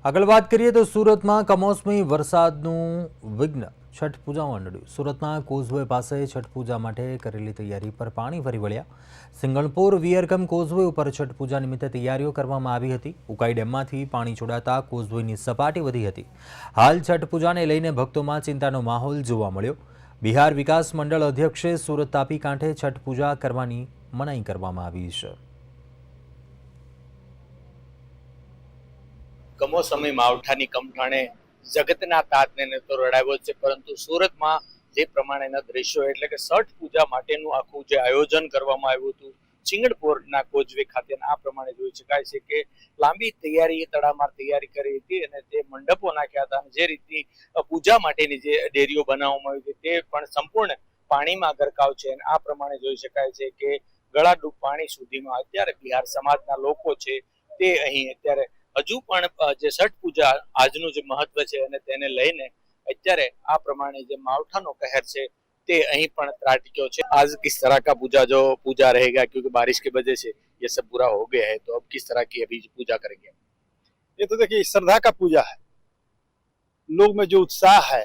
આગળ વાત કરીએ તો સુરતમાં કમોસમી વરસાદનું વિઘ્ન છઠ પૂજામાં નડ્યું। સુરતના કોઝવે પાસે છઠ પૂજા માટે કરેલી તૈયારી પર પાણી ફરી વળ્યા। સિંગણપુર વિયરકમ કોઝવે ઉપર છઠ પૂજા નિમિત્તે તૈયારીઓ કરવામાં આવી હતી। ઉકાઈ ડેમમાંથી પાણી છોડાતા કોઝવેની સપાટી વધી હતી। હાલ છઠ પૂજાને લઈને ભક્તોમાં ચિંતાનો માહોલ જોવા મળ્યો। બિહાર વિકાસ મંડળ અધ્યક્ષે સુરત તાપી કાંઠે છઠ પૂજા કરવાની મનાઈ કરવામાં આવી છે। કમોસમી માવઠાની કમઠાણે જગતના તાતને તો રડાવ્યો છે, પરંતુ સુરતમાં જે પ્રમાણેના દ્રશ્યો એટલે કે છઠ પૂજા માટેનું આખું જે આયોજન કરવામાં આવ્યું હતું સિંગણપુરના કોઝવે ખાતે આ પ્રમાણે જોઈ શકાય છે કે લાંબી તૈયારી તડામાર તૈયારી કરી હતી અને તે મંડપો નાખ્યા હતા અને જે રીતની પૂજા માટેની જે ડેરીઓ બનાવવામાં આવી હતી તે પણ સંપૂર્ણ પાણીમાં ગરકાવ છે અને આ પ્રમાણે જોઈ શકાય છે કે ગળાડૂબ પાણી સુધીમાં અત્યારે બિહાર સમાજના લોકો છે તે અહીં અત્યારે હજુ પણ જે છઠ પૂજા આજનું જે મહત્વ છે અને તેને લઈને અત્યારે આ પ્રમાણે જે માવઠાનો કહેર છે તે અહીં પણ ત્રાટક્યો છે। आज किस तरह का पूजा रहेगा, क्योंकि बारिश की वजह से ये सब बुरा हो गया है, तो अब किस तरह की अभी पूजा करेंगे? ये तो देखिए श्रद्धा का पूजा है, लोग में जो उत्साह है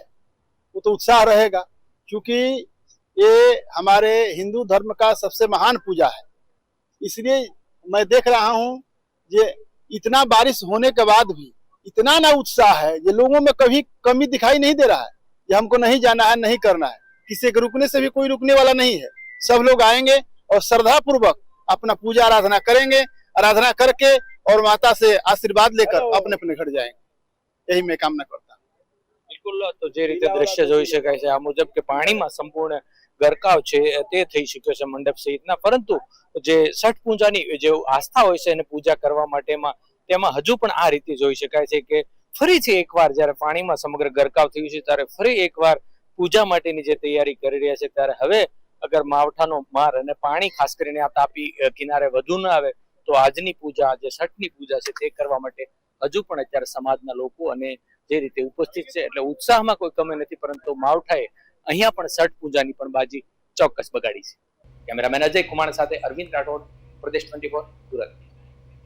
वो तो उत्साह रहेगा, क्योंकि ये हमारे हिंदू धर्म का सबसे महान पूजा है। इसलिए मैं देख रहा हूँ ये इतना बारिश होने के बाद भी इतना ना उत्साह है, ये लोगों में कभी कमी दिखाई नहीं दे रहा है। ये हमको नहीं जाना है, नहीं करना है, किसी के रुकने से भी कोई रुकने वाला नहीं है। सब लोग आएंगे और श्रद्धा पूर्वक अपना पूजा आराधना करेंगे, आराधना करके और माता से आशीर्वाद लेकर अपने अपने घर जाएंगे, यही मैं कामना करता हूँ। બિલકુલ, તો જે રીતે દ્રશ્ય જોઈ શકાય છે આ મુજબ કે પાણીમાં સંપૂર્ણ ગરકાવ છે તે થઈ શક્યો છે મંડપ સહિતના, પરંતુ જે છઠ પૂજાની જે આસ્થા હોય છે અને પૂજા કરવા માટેમાં તેમાં હજુ પણ આ રીતે જોઈ શકાય છે કે ફરીથી એકવાર જ્યારે પાણીમાં સમગ્ર ગરકાવ થયું છે ત્યારે ફરી એકવાર પૂજા માટેની જે તૈયારી કરી રહ્યા છે ત્યારે હવે અગર માવઠાનો માર અને પાણી ખાસ કરીને આ તાપી કિનારે વધુ ન આવે તો આજની પૂજા જે છઠની પૂજા છે તે કરવા માટે હજુ પણ અત્યારે સમાજના લોકો અને જે રીતે ઉપસ્થિત છે એટલે ઉત્સાહમાં કોઈ કમી નથી, પરંતુ માવઠાએ અહીંયા પણ છઠ પૂજાની પણ બાજી ચોક્કસ બગાડી છે। કેમેરામેન અજય કુમાર સાથે અરવિંદ રાઠોડ, પ્રદેશ 24 સુરત।